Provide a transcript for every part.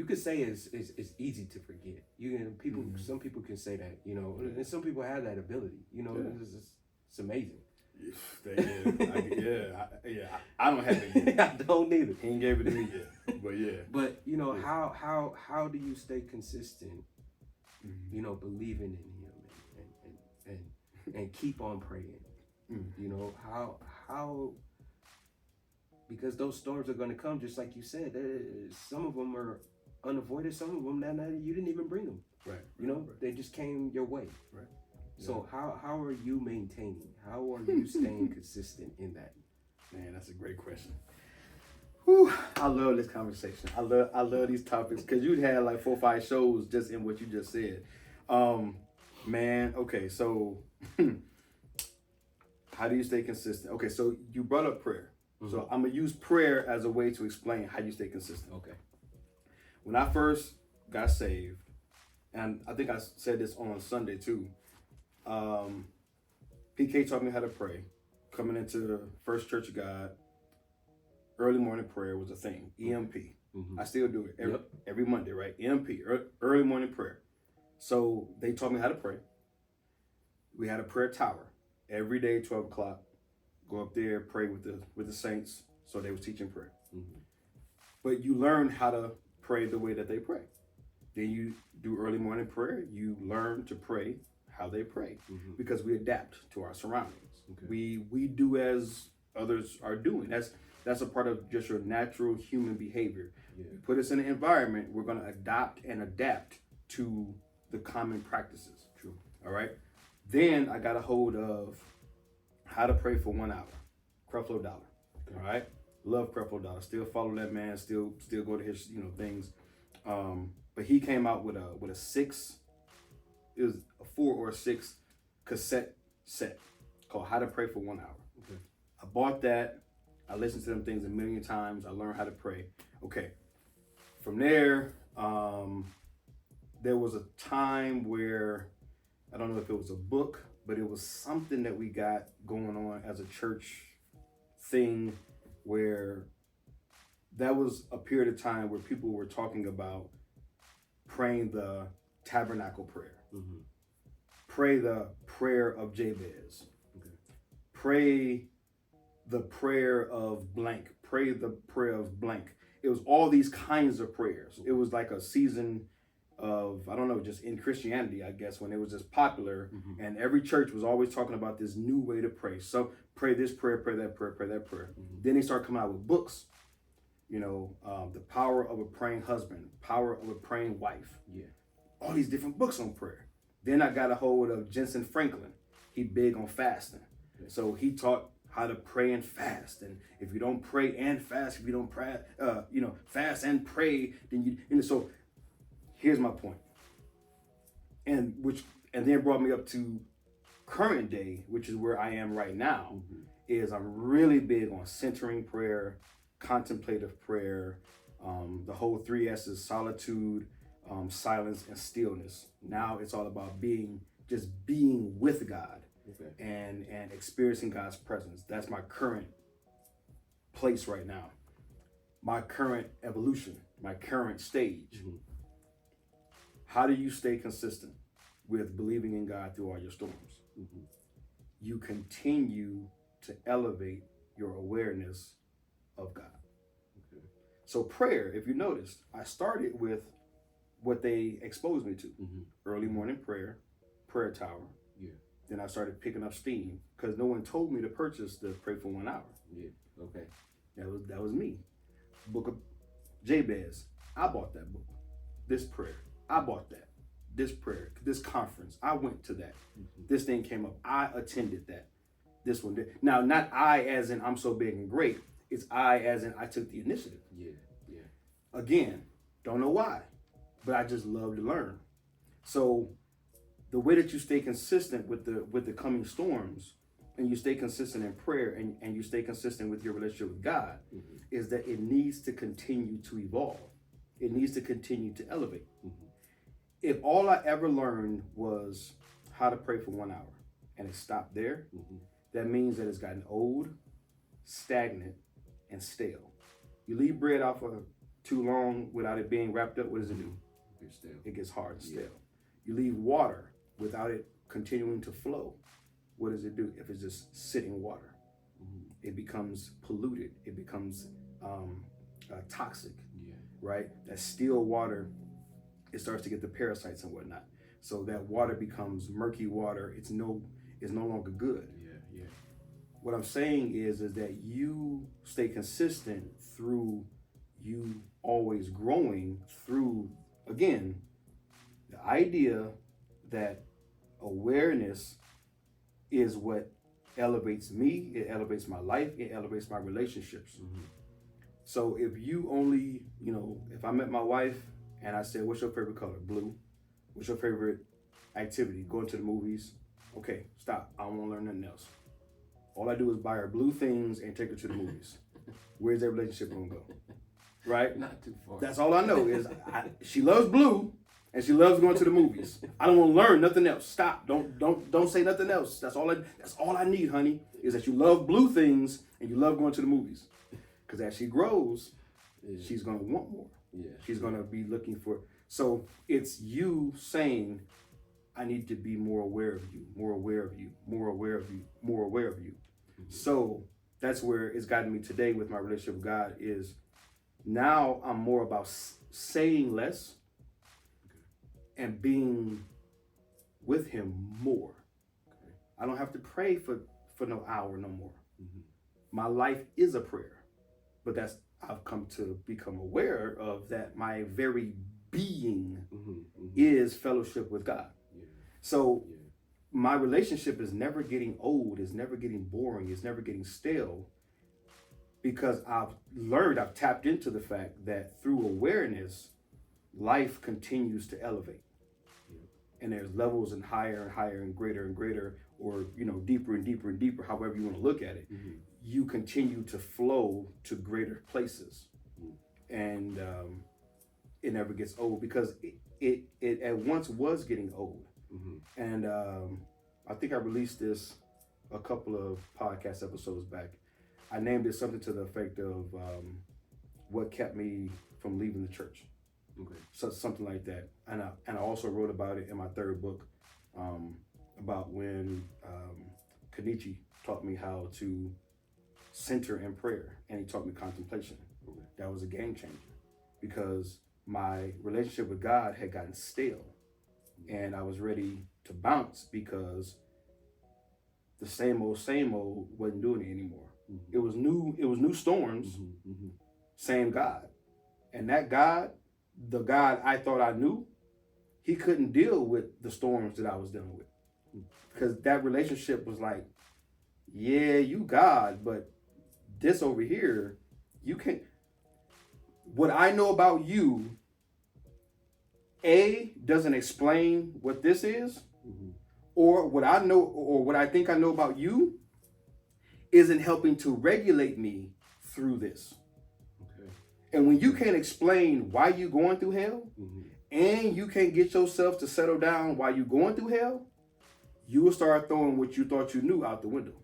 you could say it's easy to forget. You can people some people can say that, you know, and some people have that ability. You know, it's amazing. I don't have it yet. I don't either. He ain't gave it to me yet, but yeah. But you know, how do you stay consistent? You know, believing in Him and keep on praying. You know how because those storms are going to come, just like you said. Some of them are unavoided. Some of them that you didn't even bring them. Right. You know, they just came your way. Right. So how are you maintaining? How are you staying consistent in that? Man, that's a great question. Whew, I love this conversation. I love these topics because you had like 4 or 5 shows just in what you just said. Man, okay, so how do you stay consistent? Okay, so you brought up prayer. So I'm gonna use prayer as a way to explain how you stay consistent. Okay. When I first got saved, and I think I said this on Sunday too, PK taught me how to pray. Coming into the First Church of God, early morning prayer was a thing. EMP. I still do it every Monday, right? EMP, early morning prayer. So they taught me how to pray. We had a prayer tower every day, 12 o'clock. Go up there, pray with the saints. So they was teaching prayer. But you learn how to pray the way that they pray. Then you do early morning prayer. You learn to pray how they pray because we adapt to our surroundings. Okay. We do as others are doing. That's a part of just your natural human behavior. Yeah. You put us in an environment, we're going to adopt and adapt to the common practices. True. All right. Then I got a hold of how to pray for 1 hour. Creflo Dollar. Okay. All right. Love Creflo Dollar. Still follow that man. Still go to his things. But he came out with a 6. It was a 4 or 6 cassette set called How to Pray for 1 Hour. Okay. I bought that. I listened to them things a million times. I learned how to pray. Okay. From there, there was a time where, I don't know if it was a book, but it was something that we got going on as a church thing where that was a period of time where people were talking about praying the tabernacle prayer. Pray the prayer of Jabez. Okay. Pray the prayer of blank. Pray the prayer of blank. It was all these kinds of prayers. It was like a season of, I don't know, just in Christianity, I guess, when it was just popular. And every church was always talking about this new way to pray. So pray this prayer, pray that prayer, pray that prayer. Then they start coming out with books. The power of a praying husband, power of a praying wife. Yeah. All these different books on prayer. Then I got a hold of Jensen Franklin. He big on fasting. Okay. So he taught how to pray and fast. And if you don't pray and fast, if you don't pray, fast and pray, then so here's my point. And then brought me up to current day, which is where I am right now, is I'm really big on centering prayer, contemplative prayer, the whole 3 S's: solitude, silence, and stillness. Now it's all about being with God. Okay. and experiencing God's presence. That's my current place right now. My current evolution, my current stage. How do you stay consistent with believing in God through all your storms? You continue to elevate your awareness of God. Okay. So prayer, if you noticed, I started with what they exposed me to. Early morning prayer, prayer tower. Yeah. Then I started picking up steam because no one told me to purchase the Pray for 1 Hour. Yeah. Okay. That was me. Book of Jabez. I bought that book. This prayer. I bought that. This prayer. This conference. I went to that. This thing came up. I attended that. This one did. Now, not I as in I'm so big and great. It's I as in I took the initiative. Yeah. Yeah. Again, don't know why, but I just love to learn. So the way that you stay consistent with the coming storms, and you stay consistent in prayer, and you stay consistent with your relationship with God, is that it needs to continue to evolve. It needs to continue to elevate. If all I ever learned was how to pray for 1 hour and it stopped there, that means that it's gotten old, stagnant, and stale. You leave bread off a too long without it being wrapped up, what does it do? It's stale. It gets hard and stale. You leave water without it continuing to flow, what does it do? If it's just sitting water, it becomes polluted. It becomes toxic, right? That still water, it starts to get the parasites and whatnot. So that water becomes murky water. It's no longer good. What I'm saying is that you stay consistent through you always growing through, again, the idea that awareness is what elevates me, it elevates my life, it elevates my relationships. So if you only, if I met my wife and I said, what's your favorite color? Blue. What's your favorite activity? Going to the movies. Okay, stop. I don't want to learn nothing else. All I do is buy her blue things and take her to the movies. Where's that relationship gonna go? Right? Not too far. That's all I know is she loves blue and she loves going to the movies. I don't want to learn nothing else. Stop. Don't say nothing else. That's all I need, honey, is that you love blue things and you love going to the movies. Because as she grows, she's gonna want more. She's gonna be looking for. So it's you saying, I need to be more aware of you, more aware of you, more aware of you, more aware of you. So that's where it's gotten me today with my relationship with God is now I'm more about saying less and being with him more. I don't have to pray for no hour no more. My life is a prayer, but I've come to become aware of that my very being is fellowship with God. So my relationship is never getting old, it's never getting boring, it's never getting stale, because I've tapped into the fact that through awareness, life continues to elevate. And there's levels and higher and greater, or deeper and deeper and deeper, however you want to look at it. You continue to flow to greater places. And it never gets old, because it at once was getting old. And I think I released this a couple of podcast episodes back. I named it something to the effect of what kept me from leaving the church. So something like that. And I also wrote about it in my third book, about when Kenichi taught me how to center in prayer, and he taught me contemplation. That was a game changer, because my relationship with God had gotten stale. And I was ready to bounce because the same old wasn't doing it anymore. It was new storms, same God. And that God, the God I thought I knew, he couldn't deal with the storms that I was dealing with. Because that relationship was like, yeah, you God, but this over here, you can't. What I know about you, doesn't explain what this is, or what I know, or what I think I know about you isn't helping to regulate me through this. And when you can't explain why you're going through hell, and you can't get yourself to settle down while you're going through hell, you will start throwing what you thought you knew out the window.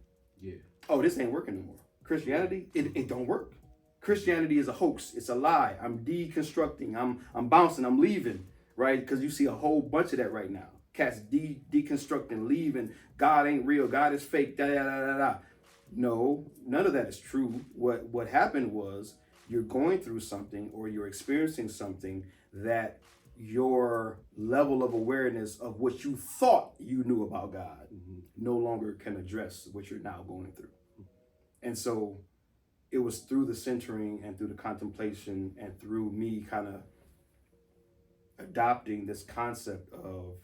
Oh, this ain't working no more. Christianity, it don't work. Christianity is a hoax. It's a lie. I'm deconstructing. I'm bouncing. I'm leaving. Right? Because you see a whole bunch of that right now. Cats deconstructing, leaving. God ain't real. God is fake. Da da da da da. No, none of that is true. What happened was you're going through something, or you're experiencing something that your level of awareness of what you thought you knew about God no longer can address what you're now going through. And so it was through the centering and through the contemplation and through me kind of adopting this concept of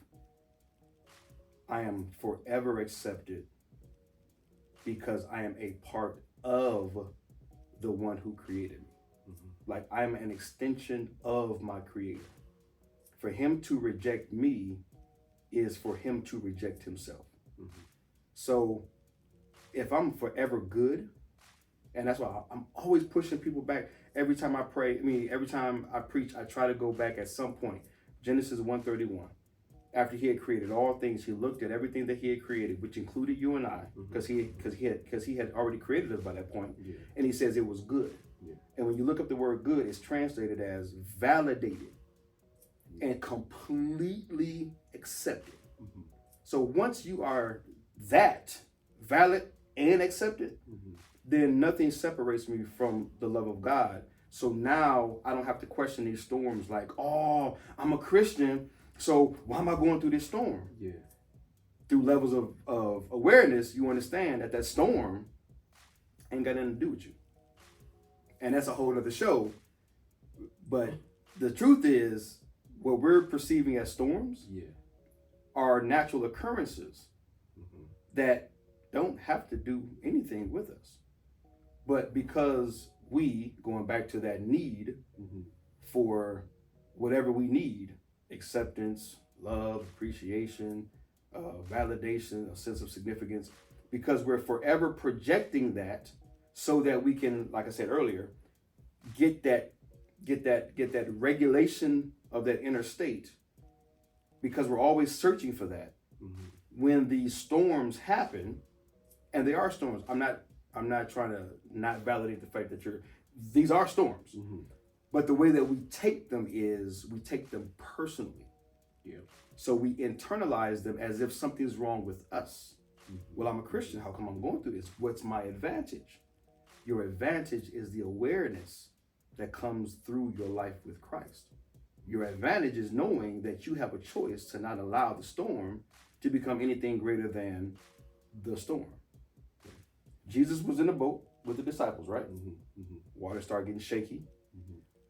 I am forever accepted because I am a part of the one who created me. Like I am an extension of my creator. For him to reject me is for him to reject himself. So if I'm forever good, and that's why I'm always pushing people back. Every time I pray, every time I preach, I try to go back at some point. Genesis 1:31. After he had created all things, he looked at everything that he had created, which included you and I, because he had already created us by that point. And he says it was good. Yeah. And when you look up the word good, it's translated as validated and completely accepted. Mm-hmm. So once you are that valid and accepted, Mm-hmm. then nothing separates me from the love of God. So now I don't have to question these storms like, oh, I'm a Christian, so why am I going through this storm? Yeah. Through levels of awareness, you understand that that storm ain't got nothing to do with you. And that's a whole other show. But the truth is, what we're perceiving as storms are natural occurrences that don't have to do anything with us. But because we, going back to that need for whatever we need, acceptance, love, appreciation, validation, a sense of significance, because we're forever projecting that so that we can, like I said earlier, get that regulation of that inner state, because we're always searching for that. When these storms happen, and they are storms, I'm not trying to not validate the fact that these are storms, but the way that we take them is we take them personally. Yeah. So we internalize them as if something's wrong with us. Well, I'm a Christian. How come I'm going through this? What's my advantage? Your advantage is the awareness that comes through your life with Christ. Your advantage is knowing that you have a choice to not allow the storm to become anything greater than the storm. Jesus was in a boat with the disciples, right? Water started getting shaky.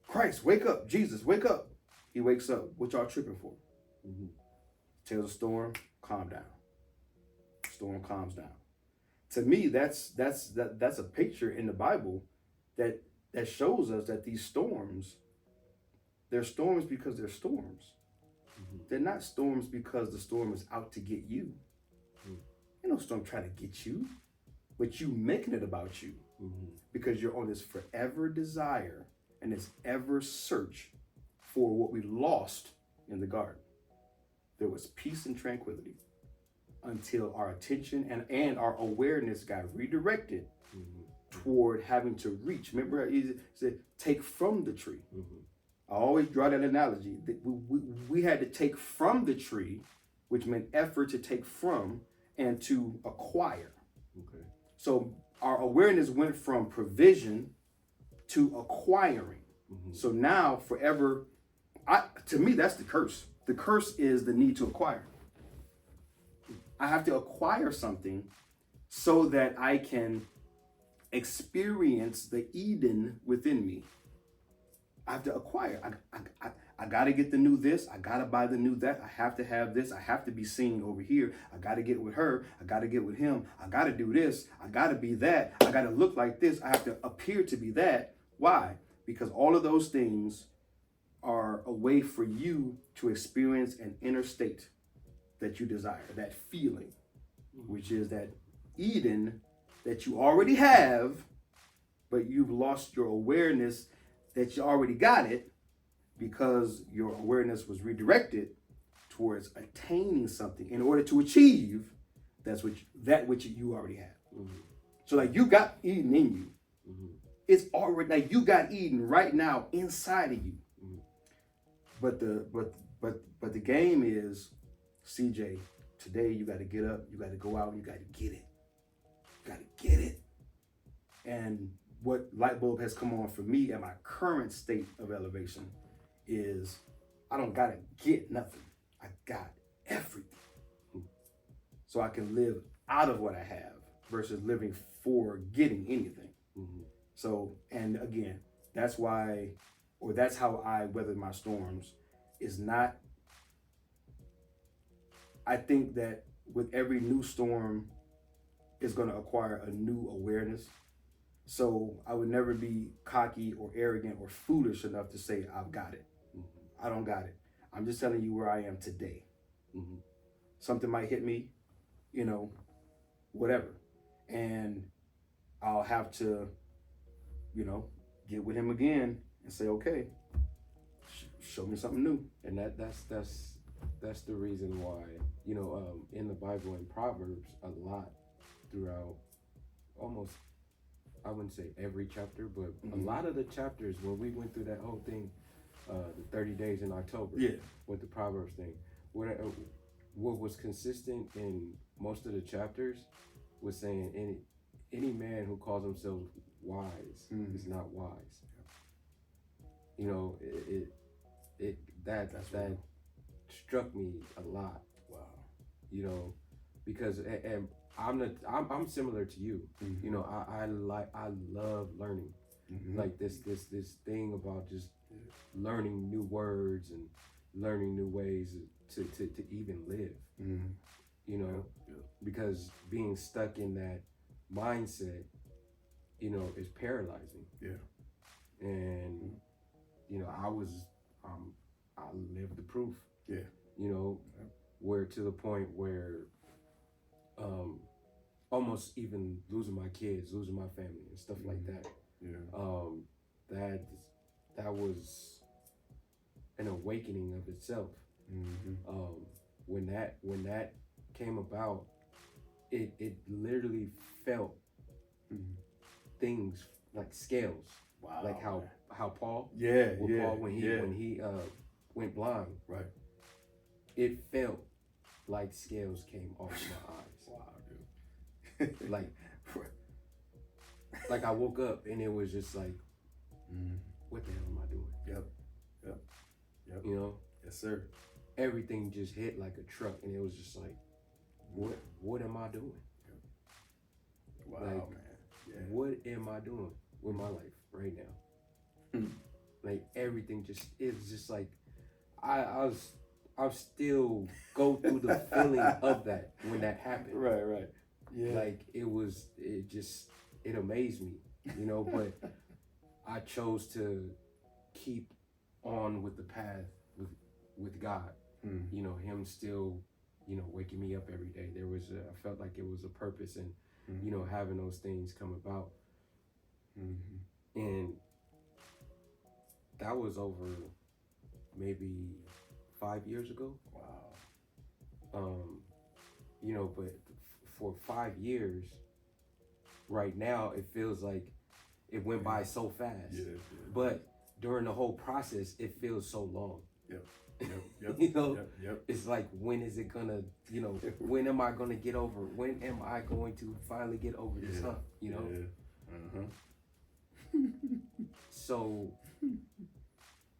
Christ, wake up. Jesus, wake up. He wakes up. What y'all tripping for? Tells the storm, calm down. Storm calms down. To me, that's a picture in the Bible that shows us that these storms, they're storms because they're storms. They're not storms because the storm is out to get you. Ain't no storm trying to get you, but you making it about you because you're on this forever desire and this ever search for what we lost in the garden. There was peace and tranquility until our attention and our awareness got redirected toward having to reach. Remember, he said, take from the tree. I always draw that analogy. We had to take from the tree, which meant effort to take from and to acquire. Okay. So our awareness went from provision to acquiring. So now forever, to me, that's the curse. The curse is the need to acquire. I have to acquire something so that I can experience the Eden within me. I have to acquire. I got to get the new this. I got to buy the new that. I have to have this. I have to be seen over here. I got to get with her. I got to get with him. I got to do this. I got to be that. I got to look like this. I have to appear to be that. Why? Because all of those things are a way for you to experience an inner state that you desire, that feeling, which is that Eden that you already have, but you've lost your awareness that you already got it because your awareness was redirected towards attaining something in order to achieve that which you already have. So like you got Eden in you. It's already like you got Eden right now inside of you. But the game is, CJ, today you got to get up, you got to go out, you got to get it. You got to get it. And what light bulb has come on for me at my current state of elevation is I don't got to get nothing. I got everything. So I can live out of what I have versus living for getting anything. So, and again, that's why, or that's how I weather my storms, is not, I think that with every new storm is going to acquire a new awareness. So I would never be cocky or arrogant or foolish enough to say, I've got it. I don't got it. I'm just telling you where I am today. Something might hit me, whatever. And I'll have to, get with him again and say, okay, show me something new. And that's the reason why, in the Bible, in Proverbs, a lot throughout almost I wouldn't say every chapter, but a Mm-hmm. lot of the chapters when we went through that whole thing, the 30 days in October, Yeah. with the Proverbs thing, what was consistent in most of the chapters was saying any man who calls himself wise is not wise. You know, That's that real. struck me a lot. Wow. You know, because and I'm similar to you. Mm-hmm. You know, I love learning. Mm-hmm. Like this thing about just learning new words and learning new ways to even live. Mm-hmm. You know, because being stuck in that mindset, you know, is paralyzing. Yeah. And you know, I lived the proof. Yeah. You know, where to the point where almost even losing my kids, losing my family and stuff like that. Yeah. That was an awakening of itself. Mm-hmm. When that came about, it literally felt things like scales. Wow. Like how Paul, Paul when he went blind, right. it felt like scales came off my eyes. Wow, dude. Like I woke up and it was just like, what the hell am I doing? Yep. You know? Yes, sir. Everything just hit like a truck, and it was just like, what am I doing? Wow, like, man. Yeah. What am I doing with my life right now? Like everything it's just like I'll still go through the feeling of that when that happened. Right. Yeah. Like it amazed me, you know, but I chose to keep on with the path with God. You know, him still, you know, waking me up every day. I felt like it was a purpose in, you know, having those things come about. And that was over maybe 5 years ago. Wow. You know, but for 5 years, right now, it feels like it went by so fast. Yeah. But during the whole process, it feels so long. Yep. You know, Yep. It's like, when is it gonna, you know, when am I gonna get over? When am I going to finally get over this hump? You know. Yeah. So,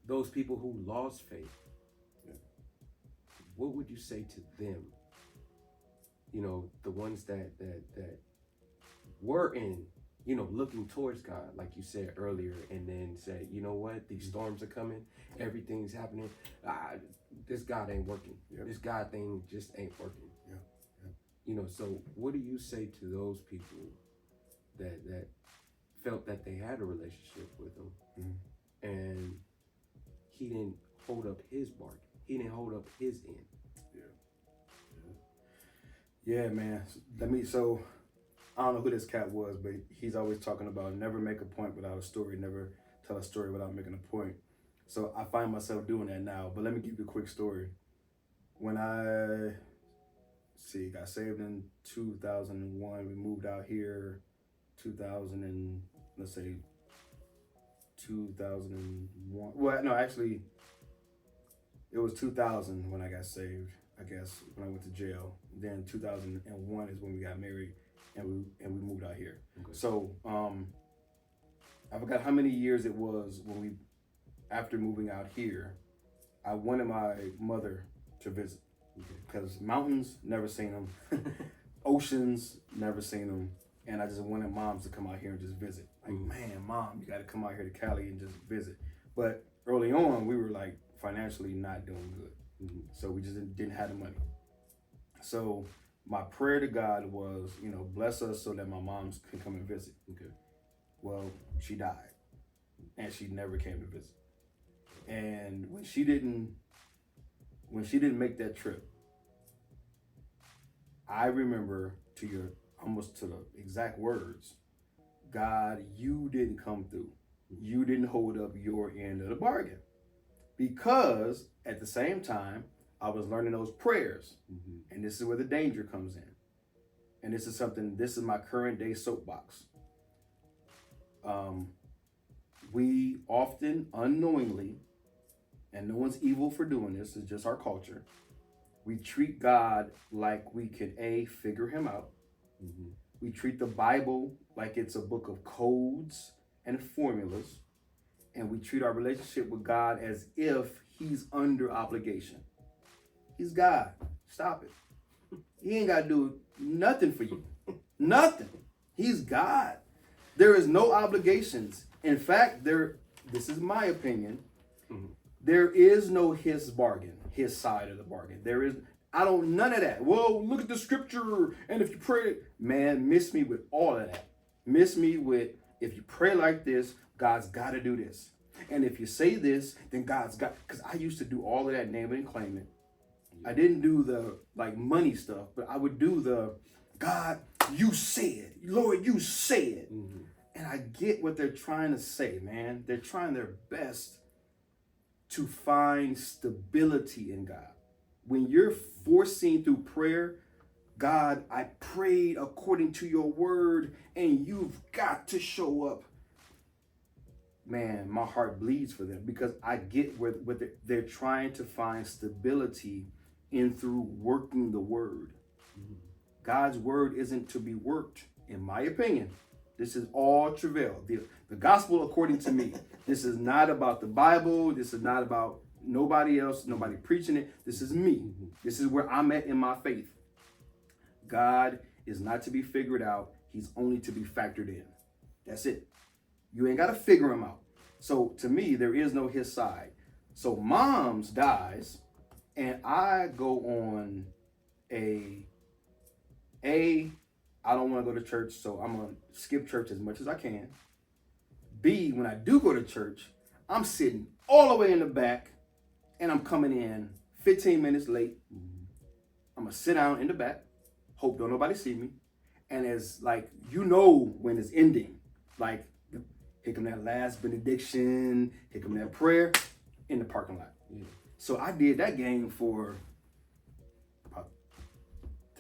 those people who lost faith, what would you say to them? You know, the ones that were in, you know, looking towards God, like you said earlier, and then say, you know what, these storms are coming, everything's happening. This God ain't working. This God thing just ain't working. You know, so what do you say to those people that felt that they had a relationship with him, and he didn't hold up his bark, he didn't hold up his end? Yeah, man. So I don't know who this cat was, but he's always talking about never make a point without a story, never tell a story without making a point. So I find myself doing that now. But let me give you a quick story. When I got saved in 2001, we moved out here 2001. Well, no, actually, it was 2000 when I got saved, I guess, when I went to jail. Then 2001 is when we got married and we moved out here. Okay. So I forgot how many years it was when after moving out here, I wanted my mother to visit. Because mountains, never seen them. Oceans, never seen them. And I just wanted moms to come out here and just visit. Like, man, mom, you got to come out here to Cali and just visit. But early on, we were like financially not doing good. So we just didn't have the money. So my prayer to God was, you know, bless us so that my moms can come and visit. Okay. Well, she died. And she never came to visit. And when she didn't make that trip, I remember almost to the exact words, God, you didn't come through. You didn't hold up your end of the bargain. Because at the same time, I was learning those prayers. And this is where the danger comes in. And this is my current day soapbox. We often unknowingly, and no one's evil for doing this, it's just our culture. We treat God like we can figure him out. Mm-hmm. We treat the Bible like it's a book of codes and formulas. And we treat our relationship with God as if he's under obligation. He's God. Stop it. He ain't got to do nothing for you. Nothing. He's God. There is no obligations. In fact, this is my opinion. Mm-hmm. There is no his bargain, his side of the bargain. None of that. Well, look at the scripture. And if you pray, man, miss me with all of that. Miss me with, if you pray like this, God's got to do this. And if you say this, then God's got, because I used to do all of that name and claim it. I didn't do the money stuff, but I would do the, God, you said, Lord, you said. Mm-hmm. And I get what they're trying to say, man. They're trying their best to find stability in God. When you're forcing through prayer, God, I prayed according to your word, and you've got to show up. Man, my heart bleeds for them because I get what they're trying to find stability in through working the word. Mm-hmm. God's word isn't to be worked, in my opinion. This is all travail. The gospel according to me. This is not about the Bible. This is not about nobody else, nobody preaching it. This is me. Mm-hmm. This is where I'm at in my faith. God is not to be figured out. He's only to be factored in. That's it. You ain't got to figure him out. So to me, there is no his side. So mom's dies, and I go on I don't want to go to church, so I'm going to skip church as much as I can. B, when I do go to church, I'm sitting all the way in the back, and I'm coming in 15 minutes late. Mm-hmm. I'm going to sit down in the back, hope don't nobody see me. And as when it's ending, here come that last benediction, here come that prayer in the parking lot. Yeah. So I did that game for about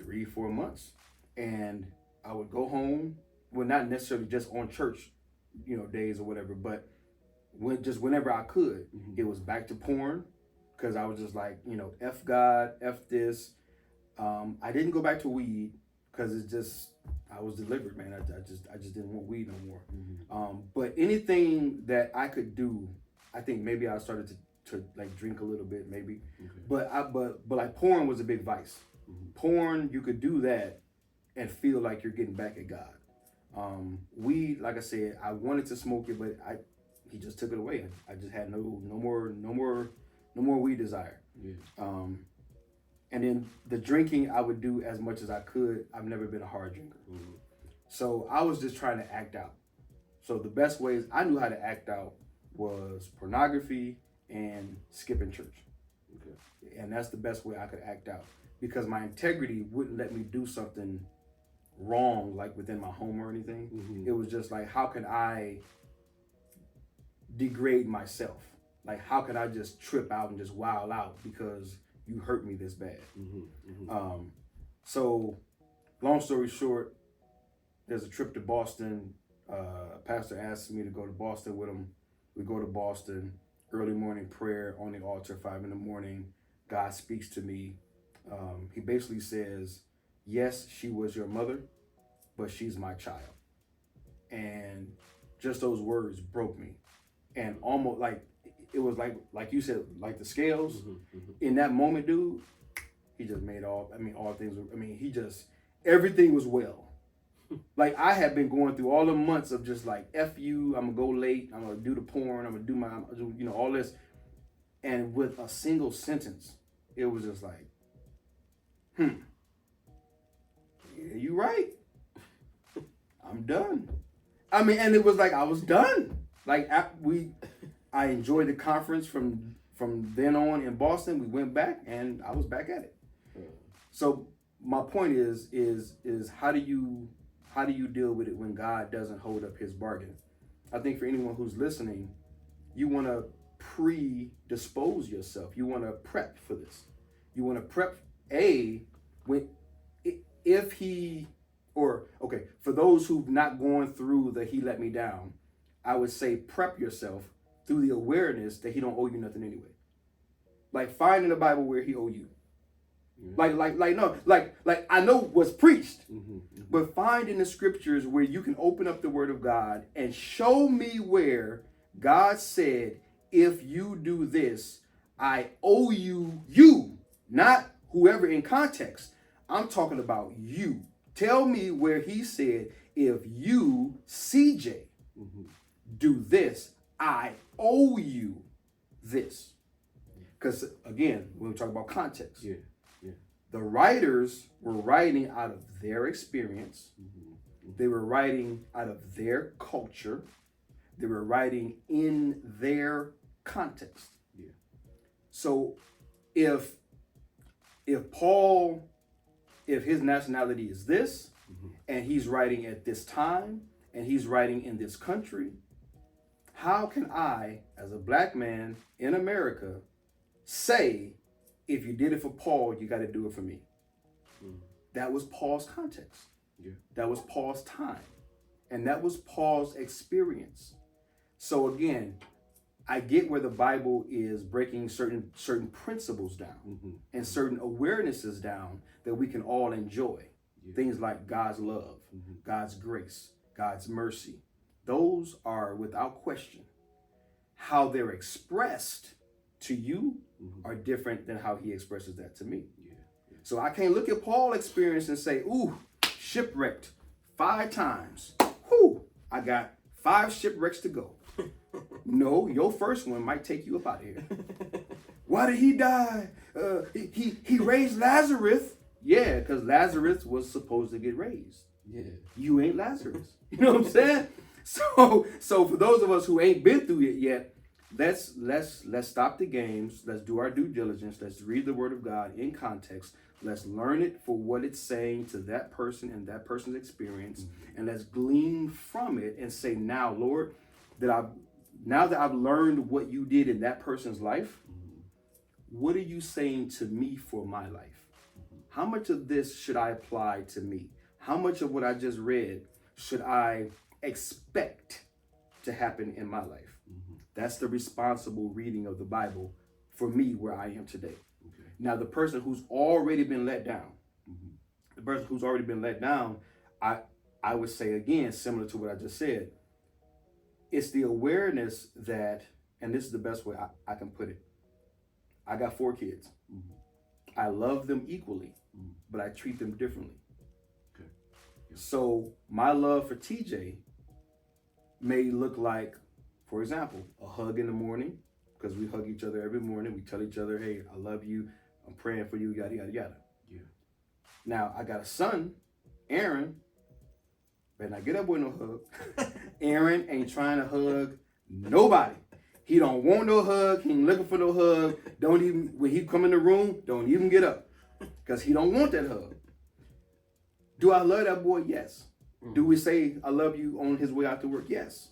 3-4 months. And I would go home, well, not necessarily just on church, days or whatever, but whenever I could, mm-hmm. It was back to porn because I was just F God, F this. I didn't go back to weed because I was delivered, man. I just didn't want weed no more. Mm-hmm. But anything that I could do, I think maybe I started to drink a little bit, maybe. Okay. But porn was a big vice. Mm-hmm. Porn, you could do that and feel like you're getting back at God. Weed, like I said, I wanted to smoke it, but he just took it away. I just had no more weed desire. Yeah. And then the drinking, I would do as much as I could. I've never been a hard drinker. Mm-hmm. So I was just trying to act out. So the best ways I knew how to act out was pornography and skipping church. Okay. And that's the best way I could act out because my integrity wouldn't let me do something wrong, within my home or anything. Mm-hmm. It was just how can I degrade myself? How can I just trip out and just wild out because you hurt me this bad? Mm-hmm. Mm-hmm. So long story short, there's a trip to Boston. Pastor asked me to go to Boston with him. We go to Boston, early morning prayer on the altar, 5 a.m. God speaks to me. He basically says, yes, she was your mother, but she's my child. And just those words broke me. And almost it was like you said, the scales. Mm-hmm, mm-hmm. In that moment, dude, he just made all things, everything was well. I had been going through all the months of just F you, I'm gonna go late, I'm gonna do the porn, I'm gonna do all this. And with a single sentence, it was just yeah, you right. I'm done. And it was I was done. I enjoyed the conference from then on in Boston. We went back and I was back at it. Yeah. So my point is how do you deal with it when God doesn't hold up his bargain? I think for anyone who's listening, you want to predispose yourself. You want to prep for this. You want to prep for those who've not gone through the he let me down, I would say prep yourself through the awareness that he don't owe you nothing anyway. Like find in the Bible where he owe you. Like I know what's preached, but find in the scriptures where you can open up the word of God and show me where God said, if you do this, I owe you, not whoever in context. I'm talking about you. Tell me where he said, if you, CJ, do this, I owe you this. Because again, when we talk about context, the writers were writing out of their experience. They were writing out of their culture. They were writing in their context. So if Paul, if his nationality is this, and he's writing at this time, and he's writing in this country, how can I, as a black man in America, say, if you did it for Paul, you got to do it for me? That was Paul's context. That was Paul's time. And that was Paul's experience. So again, I get where the Bible is breaking certain principles down and certain awarenesses down that we can all enjoy. Things like God's love, God's grace, God's mercy. Those are without question. How they're expressed to you are different than how he expresses that to me. So I can't look at Paul's experience and say, ooh, shipwrecked 5 times. Whew, I got 5 shipwrecks to go. No, your first one might take you up out of here. Why did he die? He raised Lazarus. Yeah, because Lazarus was supposed to get raised. You ain't Lazarus. You know what I'm saying? So for those of us who ain't been through it yet, let's stop the games. Let's do our due diligence. Let's read the word of God in context. Let's learn it for what it's saying to that person and that person's experience. And let's glean from it and say, now, Lord, now that I've learned what you did in that person's life, what are you saying to me for my life? How much of this should I apply to me? How much of what I just read should I expect to happen in my life? That's the responsible reading of the Bible for me where I am today. Now, the person who's already been let down, I would say again, similar to what I just said, it's the awareness that, and this is the best way I can put it. I got 4 kids. I love them equally, but I treat them differently. So my love for TJ may look like, for example, a hug in the morning, because we hug each other every morning. We tell each other, hey, I love you. I'm praying for you, yada, yada, yada. Now, I got a son, Aaron. Better not get up with no hug. Aaron ain't trying to hug nobody. He don't want no hug. He ain't looking for no hug. Don't even, when he come in the room, don't even get up. Because he don't want that hug. Do I love that boy? Yes. Do we say I love you on his way out to work? Yes.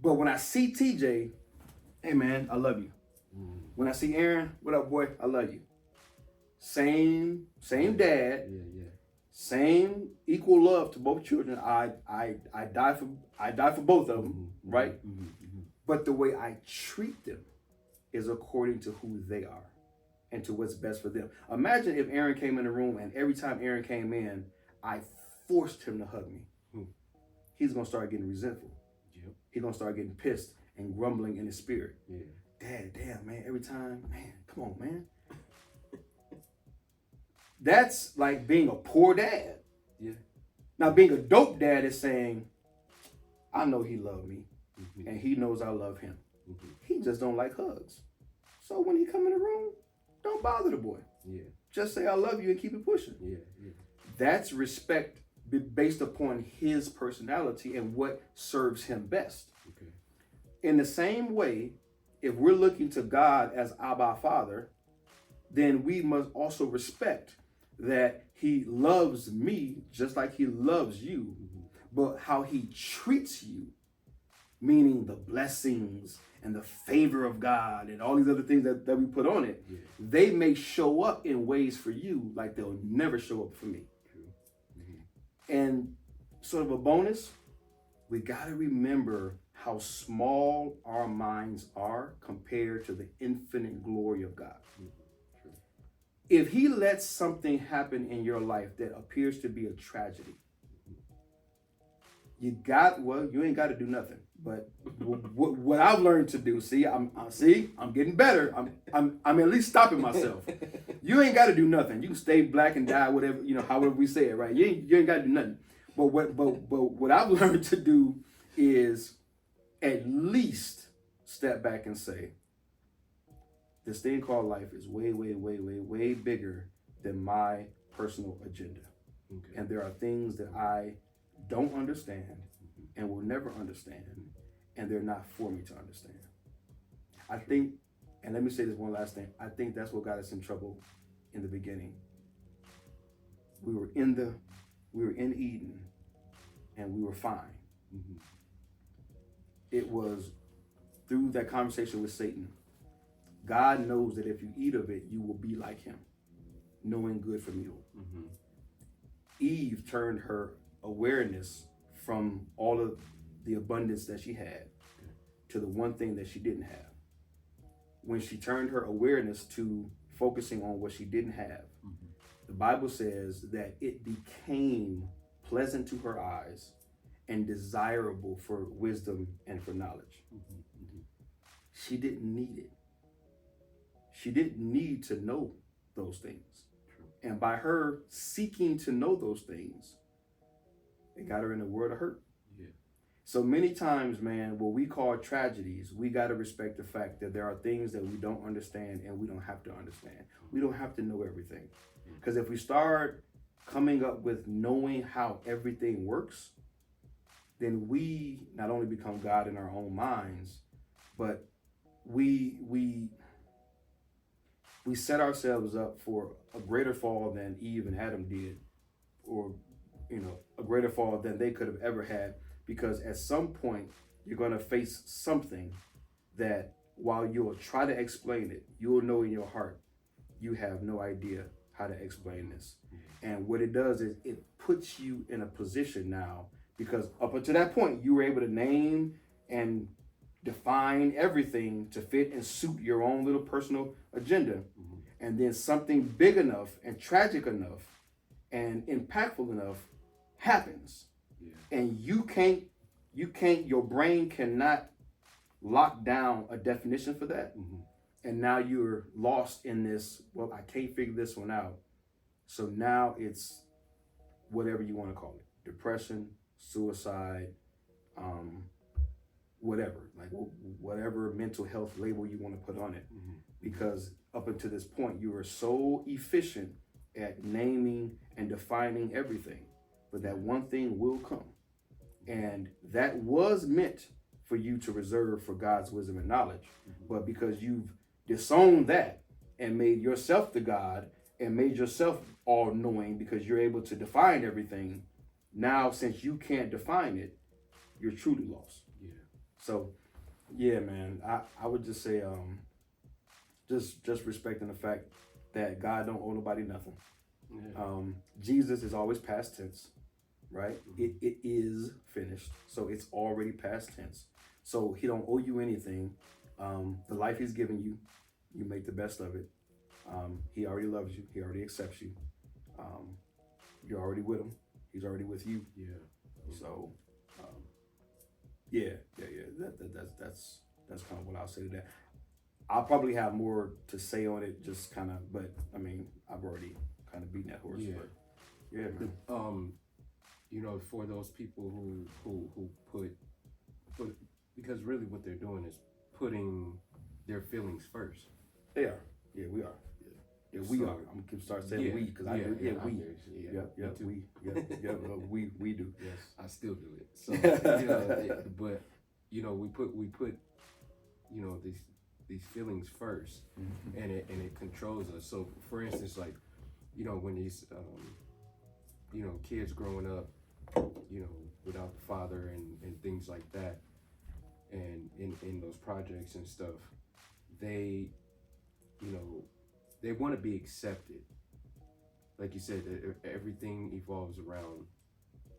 But when I see TJ, hey man, I love you. When I see Aaron, what up boy? I love you. Same dad. Same equal love to both children. I die for both of them, right? But the way I treat them is according to who they are and to what's best for them. Imagine if Aaron came in the room and every time Aaron came in, I forced him to hug me. He's gonna start getting resentful. He's gonna start getting pissed and grumbling in his spirit. Dad, damn man, every time, man, come on, man. That's like being a poor dad. Now being a dope dad is saying, I know he loved me and he knows I love him. He just don't like hugs. So when he come in the room, don't bother the boy. Just say I love you and keep it pushing. That's respect based upon his personality and what serves him best. In the same way, if we're looking to God as Abba Father, then we must also respect that he loves me just like he loves you, but how he treats you, meaning the blessings and the favor of God and all these other things that we put on it, they may show up in ways for you like they'll never show up for me. And sort of a bonus, we got to remember how small our minds are compared to the infinite glory of God. If he lets something happen in your life that appears to be a tragedy, you ain't got to do nothing. But what I've learned to do, I'm getting better. I'm at least stopping myself. You ain't got to do nothing. You can stay black and die, whatever, however we say it, right? You ain't got to do nothing. But what I've learned to do is at least step back and say, this thing called life is way, way, way, way, way bigger than my personal agenda. Okay. And there are things that I don't understand and will never understand, and they're not for me to understand. I think, and let me say this one last thing, I think that's what got us in trouble in the beginning. We were in Eden, and we were fine. Mm-hmm. It was through that conversation with Satan. God knows that if you eat of it, you will be like him, knowing good from evil. Mm-hmm. Eve turned her awareness from all of the abundance that she had to the one thing that she didn't have. When she turned her awareness to focusing on what she didn't have, mm-hmm. the Bible says that it became pleasant to her eyes and desirable for wisdom and for knowledge. Mm-hmm. Mm-hmm. She didn't need it. She didn't need to know those things. True. And by her seeking to know those things, it got her in a world of hurt. Yeah. So many times, man, what we call tragedies, we got to respect the fact that there are things that we don't understand and we don't have to understand. We don't have to know everything. Because if we start coming up with knowing how everything works, then we not only become God in our own minds, but we set ourselves up for a greater fall than Eve and Adam did, or a greater fall than they could have ever had, because at some point you're going to face something that while you'll try to explain it, you'll know in your heart you have no idea how to explain this. And what it does is it puts you in a position now, because up until that point you were able to name and define everything to fit and suit your own little personal agenda. Mm-hmm. And then something big enough and tragic enough and impactful enough happens. Yeah. And your brain cannot lock down a definition for that. Mm-hmm. And now you're lost in this, well, I can't figure this one out. So now it's whatever you want to call it, depression, suicide, whatever, like whatever mental health label you want to put on it. Mm-hmm. Because up until this point, you were so efficient at naming and defining everything, but that one thing will come. And that was meant for you to reserve for God's wisdom and knowledge. Mm-hmm. But because you've disowned that and made yourself the God and made yourself all knowing because you're able to define everything, now since you can't define it, you're truly lost. Yeah. So, yeah, man, I would just say, just respecting the fact that God don't owe nobody nothing. Yeah. Jesus is always past tense, right? Mm-hmm. It is finished, so it's already past tense. So he don't owe you anything. The life he's given you, you make the best of it. He already loves you. He already accepts you. You're already with him. He's already with you. Yeah. So, yeah. That's kind of what I'll say to that. I'll probably have more to say on it, just kind of, but I mean, I've already kind of beaten that horse. Yeah. But, yeah, man. For those people who put, because really what they're doing is putting their feelings first. They are. Yeah, we are. Yeah, we are. I'm gonna start saying we because I do. Yeah, we. We do. Yes, I still do it. So, but we put these feelings first, mm-hmm. and it controls us. So, for instance, like when these kids growing up, without the father and things like that, and in those projects and stuff, they want to be accepted. Like you said, everything evolves around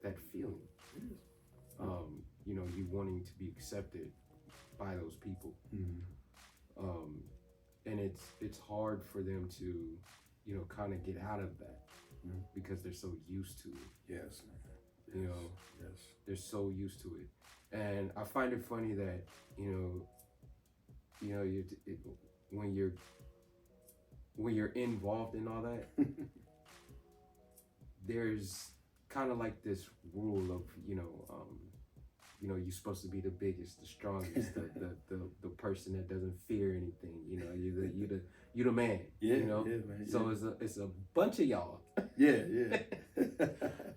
that feeling. you wanting to be accepted by those people. And it's hard for them to, kind of get out of that because they're so used to it. Yes, man. Yes. They're so used to it. And I find it funny that, when you're involved in all that, there's kind of like this rule of, you're supposed to be the biggest, the strongest, the person that doesn't fear anything. You're the man. Yeah, man. So it's a bunch of y'all. Yeah.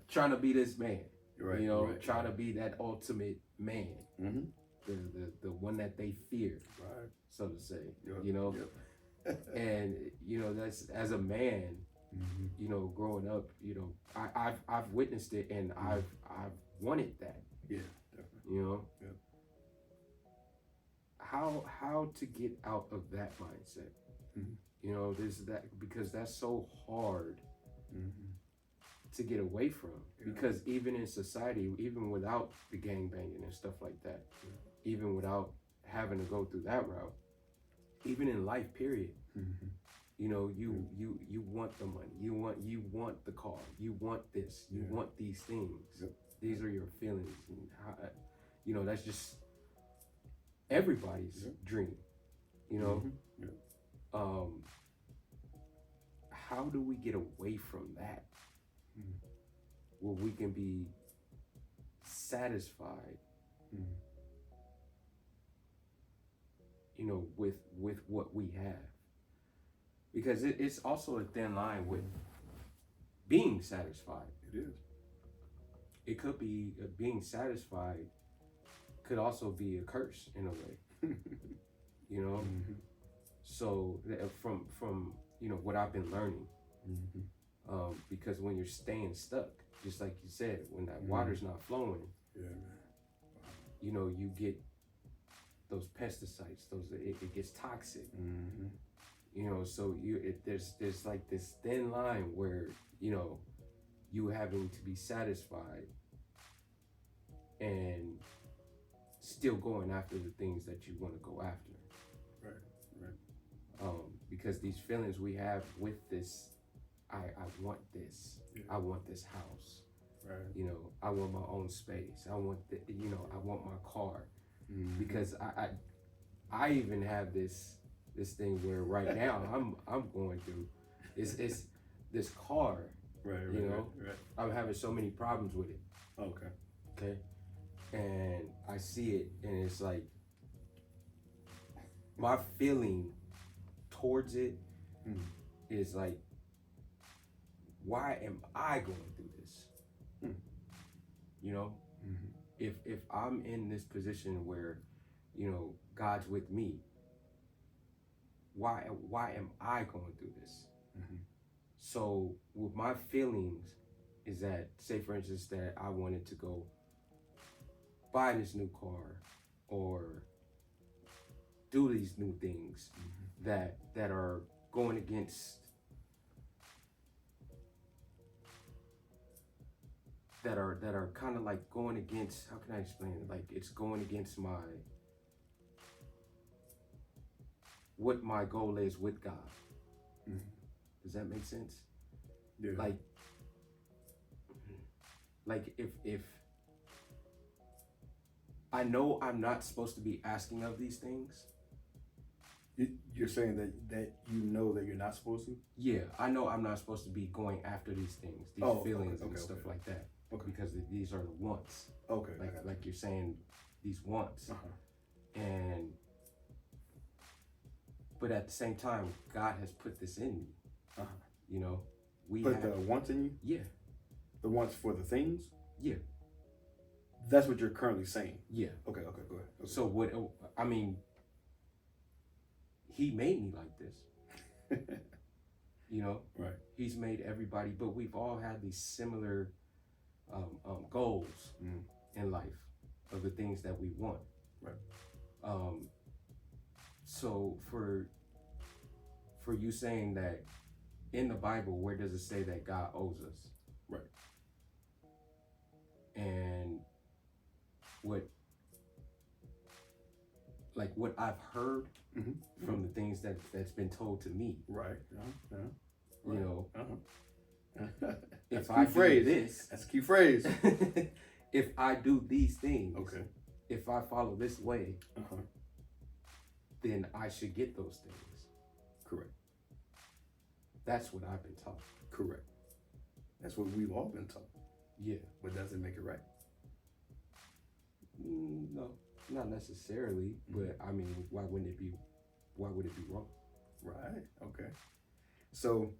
Trying to be this man. Right. Trying to be that ultimate man. Mm-hmm. The one that they fear. Right. So to say. Yep. And that's, as a man, growing up, I've witnessed it, and I've wanted that. Yeah, definitely. Yep. How to get out of that mindset? There's that, because that's so hard to get away from. Yeah. Because even in society, even without the gangbanging and stuff like that, even without having to go through that route, even in life, period. You want the money, you want the car, you want this, you want these things. Yep. These are your feelings, and how, that's just everybody's dream. How do we get away from that? Where we can be satisfied, with what we have. Because it's also a thin line with being satisfied. It is. It could be, being satisfied could also be a curse in a way. So from what I've been learning, because when you're staying stuck, just like you said, when that water's not flowing, you get those pesticides, it gets toxic. So there's like this thin line where you having to be satisfied and still going after the things that you want to go after. Right. Because these feelings we have with this, I want this. I want this house. Right. I want my own space. I want I want my car. Because I even have this thing where right now I'm going through it's this car. Right. I'm having so many problems with it. Okay. And I see it, and it's like my feeling towards it is like, why am I going through this? If I'm in this position where, God's with me, why am I going through this? So with my feelings is that, say for instance, that I wanted to go buy this new car or do these new things that are going against that are kind of like going against, how can I explain it? Like, it's going against what my goal is with God. Does that make sense? Yeah. Like if I know I'm not supposed to be asking of these things. You're saying that that you're not supposed to? Yeah, I know I'm not supposed to be going after these things, these feelings and stuff like that. Okay. Because these are the wants. Okay. Like you're saying, these wants. But at the same time, God has put this in me. The wants in you? Yeah. The wants for the things? Yeah. That's what you're currently saying? Yeah. Okay, go ahead. Okay. So he made me like this. Right. He's made everybody, but we've all had these similar goals in life of the things that we want. Right. So for you saying that in the Bible, where does it say that God owes us? Right. And what like what I've heard Mm-hmm. from the things that's been told to me. Right. You know, That's if a I key phrase. do this, That's a key phrase. if I do these things, Okay. if I follow this way, Uh-huh. then I should get those things. Correct. That's what I've been taught. Correct. That's what we've all been taught. Yeah. But does it make it right? No, not necessarily. But I mean, why would it be wrong? Right. Okay. So